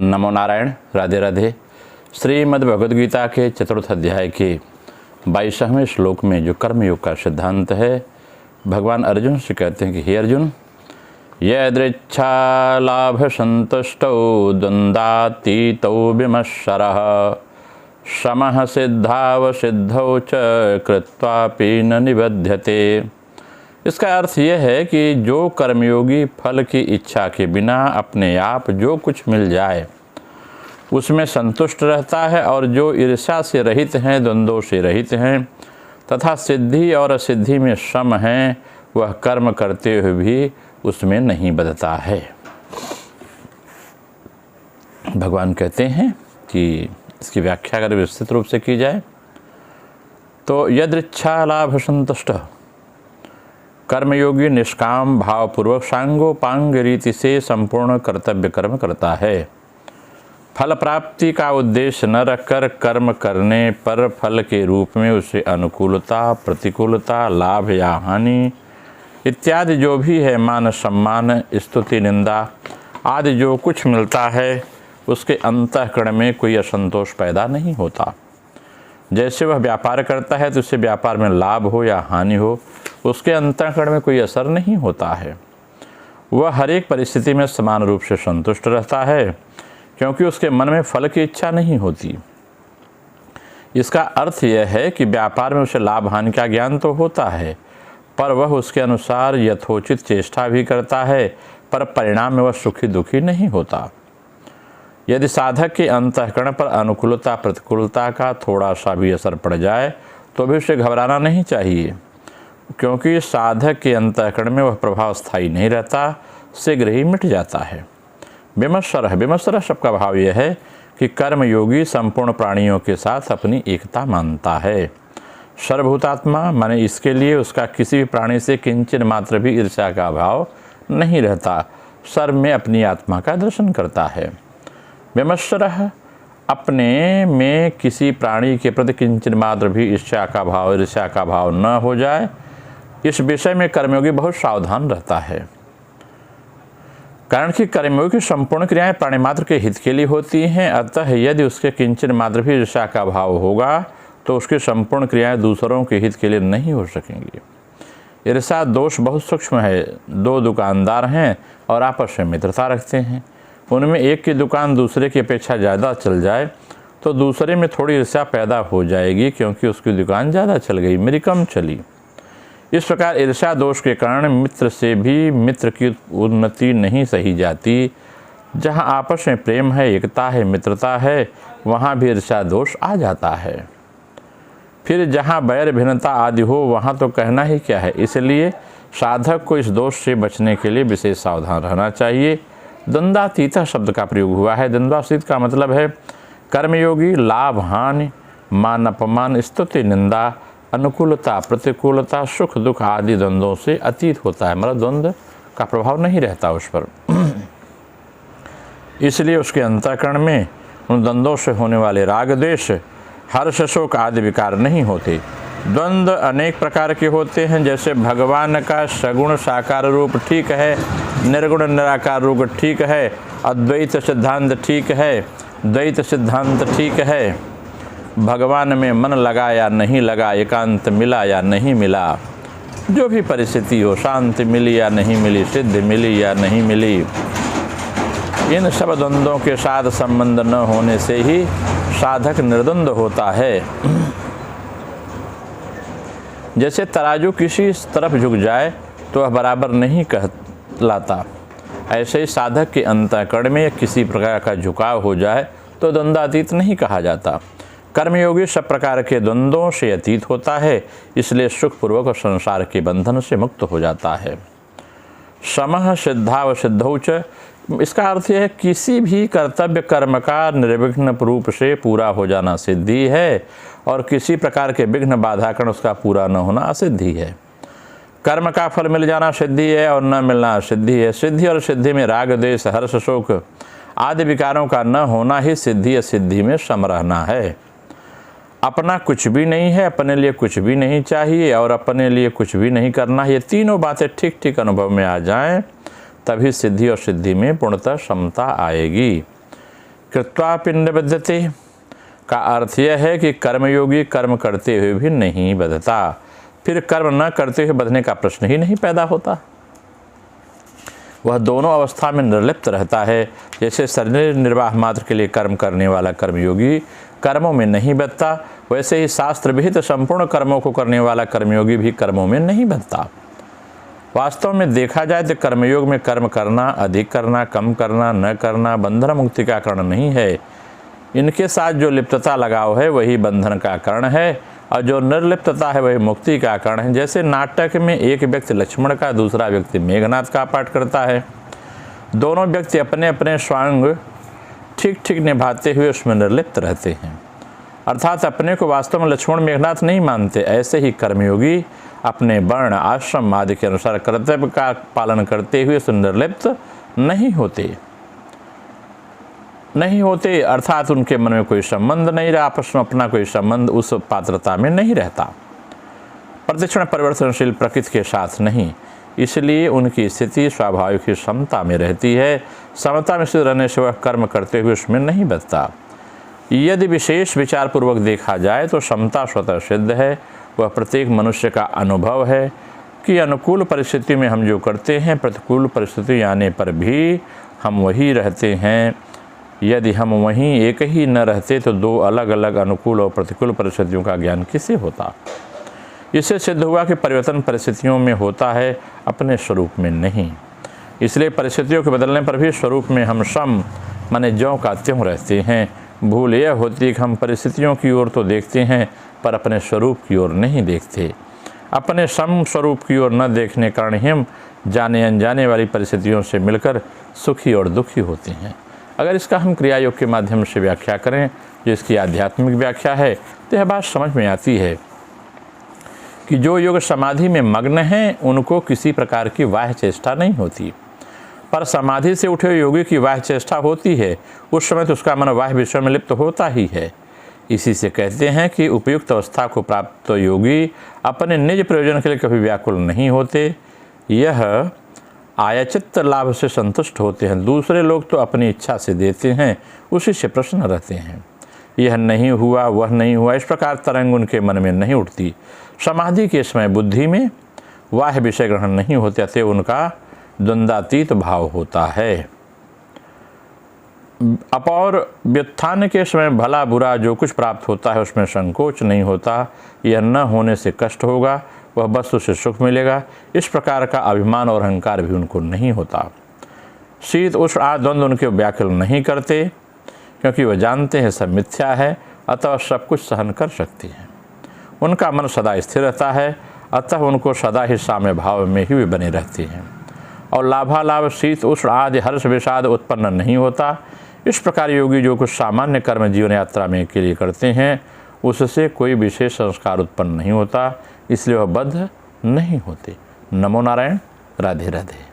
नमो नारायण। राधे राधे। श्रीमद् भगवद गीता के चतुर्थ अध्याय के 22वें श्लोक में जो कर्मयोग का सिद्धांत है, भगवान अर्जुन से कहते हैं कि हे अर्जुन, यदृच्छा लाभ संतुष्टौ द्वंद्वातीतौ विमत्सरः समः सिद्धावसिद्धौ च कृत्वापि न निबध्यते। इसका अर्थ यह है कि जो कर्मयोगी फल की इच्छा के बिना अपने आप जो कुछ मिल जाए उसमें संतुष्ट रहता है, और जो ईर्ष्या से रहित हैं, द्वंद्वों से रहित हैं तथा सिद्धि और असिद्धि में सम हैं, वह कर्म करते हुए भी उसमें नहीं बदलता है। भगवान कहते हैं कि इसकी व्याख्या अगर विस्तृत रूप से की जाए तो यदृच्छा लाभ संतुष्ट, कर्मयोगी निष्काम भावपूर्वक सांगोपांग रीति से संपूर्ण कर्तव्य कर्म करता है। फल प्राप्ति का उद्देश्य न रखकर कर्म करने पर फल के रूप में उसे अनुकूलता, प्रतिकूलता, लाभ या हानि इत्यादि जो भी है, मान सम्मान, स्तुति, निंदा आदि जो कुछ मिलता है, उसके अंतःकरण में कोई असंतोष पैदा नहीं होता। जैसे वह व्यापार करता है तो उससे व्यापार में लाभ हो या हानि हो, उसके अंतःकरण में कोई असर नहीं होता है। वह हर एक परिस्थिति में समान रूप से संतुष्ट रहता है, क्योंकि उसके मन में फल की इच्छा नहीं होती। इसका अर्थ यह है कि व्यापार में उसे लाभ हानि का ज्ञान तो होता है, पर वह उसके अनुसार यथोचित चेष्टा भी करता है, पर परिणाम में वह सुखी दुखी नहीं होता। यदि साधक के अंतःकरण पर अनुकूलता प्रतिकूलता का थोड़ा सा भी असर पड़ जाए तो भी उसे घबराना नहीं चाहिए, क्योंकि साधक के अंतःकरण में वह प्रभाव स्थायी नहीं रहता, शीघ्र ही मिट जाता है। विमत्सर शब्द का भाव यह है कि कर्मयोगी संपूर्ण प्राणियों के साथ अपनी एकता मानता है। सर्वभूतात्मा माने इसके लिए उसका किसी भी प्राणी से किंचन मात्र भी ईर्ष्या का भाव नहीं रहता, सर्व में अपनी आत्मा का दर्शन करता है। विमत्सरः, अपने में किसी प्राणी के प्रति किंचन मात्र भी ईर्ष्या का भाव न हो जाए, इस विषय में कर्मयोगी बहुत सावधान रहता है। कारण कि कर्मयोगी की संपूर्ण क्रियाएं प्राणी मात्र के हित के लिए होती हैं, अतः यदि उसके किंचन मात्र भी ईर्ष्या का भाव होगा तो उसकी संपूर्ण क्रियाएं दूसरों के हित के लिए नहीं हो सकेंगी। ईर्ष्या दोष बहुत सूक्ष्म है। दो दुकानदार हैं और आपस में मित्रता रखते हैं, उनमें एक की दुकान दूसरे की अपेक्षा ज़्यादा चल जाए तो दूसरे में थोड़ी ईर्ष्या पैदा हो जाएगी, क्योंकि उसकी दुकान ज़्यादा चल गई, मेरी कम चली। इस प्रकार ईर्ष्या दोष के कारण मित्र से भी मित्र की उन्नति नहीं सही जाती। जहाँ आपस में प्रेम है, एकता है, मित्रता है, वहाँ भी ईर्ष्या दोष आ जाता है। फिर जहाँ बैर भिन्नता आदि हो, वहाँ तो कहना ही क्या है। इसलिए साधक को इस दोष से बचने के लिए विशेष सावधान रहना चाहिए। द्वंद्वातीत शब्द का प्रयोग हुआ है। द्वंद्वातीत का मतलब है कर्मयोगी लाभ हानि, मान अपमान, स्तुति निंदा, अनुकूलता प्रतिकूलता, सुख दुख आदि द्वंद्वों से अतीत होता है, मतलब द्वंद्व का प्रभाव नहीं रहता उस पर। इसलिए उसके अंतःकरण में उन द्वंद्वों से होने वाले राग द्वेष, हर्ष शोक आदि विकार नहीं होते। द्वंद्व अनेक प्रकार के होते हैं, जैसे भगवान का सगुण साकार रूप ठीक है, निर्गुण निराकार रूप ठीक है, अद्वैत सिद्धांत ठीक है, द्वैत सिद्धांत ठीक है, भगवान में मन लगा या नहीं लगा, एकांत मिला या नहीं मिला, जो भी परिस्थिति हो, शांति मिली या नहीं मिली, सिद्धि मिली या नहीं मिली, इन सब द्वंद्वों के साथ संबंध न होने से ही साधक निर्द्वंद होता है। जैसे तराजू किसी तरफ झुक जाए तो वह बराबर नहीं कहलाता, ऐसे ही साधक के अंतःकरण में किसी प्रकार का झुकाव हो जाए तो द्वंद्वातीत नहीं कहा जाता। कर्मयोगी सब प्रकार के द्वंद्वों से अतीत होता है, इसलिए सुखपूर्वक संसार के बंधन से मुक्त हो जाता है। समः सिद्धावसिद्धौ च, इसका अर्थ यह है किसी भी कर्तव्य कर्म का निर्विघ्न रूप से पूरा हो जाना सिद्धि है, और किसी प्रकार के विघ्न बाधा कारण उसका पूरा न होना असिद्धि है। कर्म का फल मिल जाना सिद्धि है और न मिलना असिद्धि है। सिद्धि और सिद्धि में राग द्वेष हर्ष शोक आदि विकारों का न होना ही सिद्धि असिद्धि में सम रहना है। अपना कुछ भी नहीं है, अपने लिए कुछ भी नहीं चाहिए और अपने लिए कुछ भी नहीं करना, ये तीनों बातें ठीक ठीक अनुभव में आ जाएं, तभी सिद्धि और सिद्धि में पूर्णतः समता आएगी। कृत्वापि न बध्यते का अर्थ यह है कि कर्मयोगी कर्म करते हुए भी नहीं बधता, फिर कर्म न करते हुए बधने का प्रश्न ही नहीं पैदा होता। वह दोनों अवस्था में निर्लिप्त रहता है। जैसे शरीर निर्वाह मात्र के लिए कर्म करने वाला कर्मयोगी कर्मों में नहीं बधता, वैसे ही शास्त्र विहित संपूर्ण कर्मों को करने वाला कर्मयोगी भी कर्मों में नहीं बधता। वास्तव में देखा जाए तो कर्मयोग में कर्म करना, अधिक करना, कम करना, न करना बंधन मुक्ति का कारण नहीं है। इनके साथ जो लिप्तता लगाव है वही बंधन का कारण है, और जो निर्लिप्तता है वही मुक्ति का कारण है। जैसे नाटक में एक व्यक्ति लक्ष्मण का, दूसरा व्यक्ति मेघनाथ का पाठ करता है। दोनों व्यक्ति अपने अपने स्वांग ठीक ठीक निभाते हुए उसमें निर्लिप्त रहते हैं, अर्थात अपने को वास्तव में लक्ष्मण मेघनाथ नहीं मानते। ऐसे ही कर्मयोगी अपने वर्ण आश्रम आदि के अनुसार कर्तव्य का पालन करते हुए उसमें निर्लिप्त नहीं होते, अर्थात उनके मन में कोई संबंध नहीं रहा, आपस में अपना कोई संबंध उस पात्रता में नहीं रहता, प्रतिक्षण परिवर्तनशील प्रकृति के साथ नहीं। इसलिए उनकी स्थिति स्वाभाविक ही समता में रहती है। समता में स्थित रहने से वह कर्म करते हुए उसमें नहीं बधता। यदि विशेष विचार पूर्वक देखा जाए तो समता स्वतः सिद्ध है। वह प्रत्येक मनुष्य का अनुभव है कि अनुकूल परिस्थिति में हम जो करते हैं, प्रतिकूल परिस्थिति आने पर भी हम वही रहते हैं। यदि हम वहीं एक ही न रहते तो दो अलग अलग अनुकूल और प्रतिकूल परिस्थितियों का ज्ञान किसे होता। इससे सिद्ध हुआ कि परिवर्तन परिस्थितियों में होता है, अपने स्वरूप में नहीं। इसलिए परिस्थितियों के बदलने पर भी स्वरूप में हम सम माने ज्यों का त्यों रहते हैं। भूल यह होती है कि हम परिस्थितियों की ओर तो देखते हैं पर अपने स्वरूप की ओर नहीं देखते। अपने सम स्वरूप की ओर न देखने कारण हम जाने अनजाने वाली परिस्थितियों से मिलकर सुखी और दुखी होते हैं। अगर इसका हम क्रिया योग के माध्यम से व्याख्या करें, जो इसकी आध्यात्मिक व्याख्या है, तो यह बात समझ में आती है कि जो योग समाधि में मग्न हैं उनको किसी प्रकार की बाह्य चेष्टा नहीं होती, पर समाधि से उठे हुए योगी की बाह्य चेष्टा होती है। उस समय तो उसका मन बाह्य विषय में लिप्त होता ही है। इसी से कहते हैं कि उपयुक्त अवस्था को प्राप्त योगी अपने निज प्रयोजन के लिए कभी व्याकुल नहीं होते। यह आयाचित लाभ से संतुष्ट होते हैं। दूसरे लोग तो अपनी इच्छा से देते हैं, उसी से प्रसन्न रहते हैं। यह नहीं हुआ, वह नहीं हुआ, इस प्रकार तरंग उनके मन में नहीं उठती। समाधि के समय बुद्धि में वाह्य विषय ग्रहण नहीं होते, अतः उनका द्वंद्वातीत भाव होता है। अपौर व्युत्थान के समय भला बुरा जो कुछ प्राप्त होता है उसमें संकोच नहीं होता। यह न होने से कष्ट होगा, वह वस्तु से सुख मिलेगा, इस प्रकार का अभिमान और अहंकार भी उनको नहीं होता। शीत उष्ण आदि द्वंद्व उनके व्याकुल नहीं करते, क्योंकि वह जानते हैं सब मिथ्या है, अतः सब कुछ सहन कर सकते हैं। उनका मन सदा स्थिर रहता है, अतः उनको सदा ही साम्य भाव में ही वे बने रहते हैं, और लाभालाभ शीत उष्ण आदि हर्ष विषाद उत्पन्न नहीं होता। इस प्रकार योगी जो कुछ सामान्य कर्म जीवन यात्रा में के लिए करते हैं उससे कोई विशेष संस्कार उत्पन्न नहीं होता, इसलिए वह बद्ध नहीं होते। नमो नारायण। राधे राधे।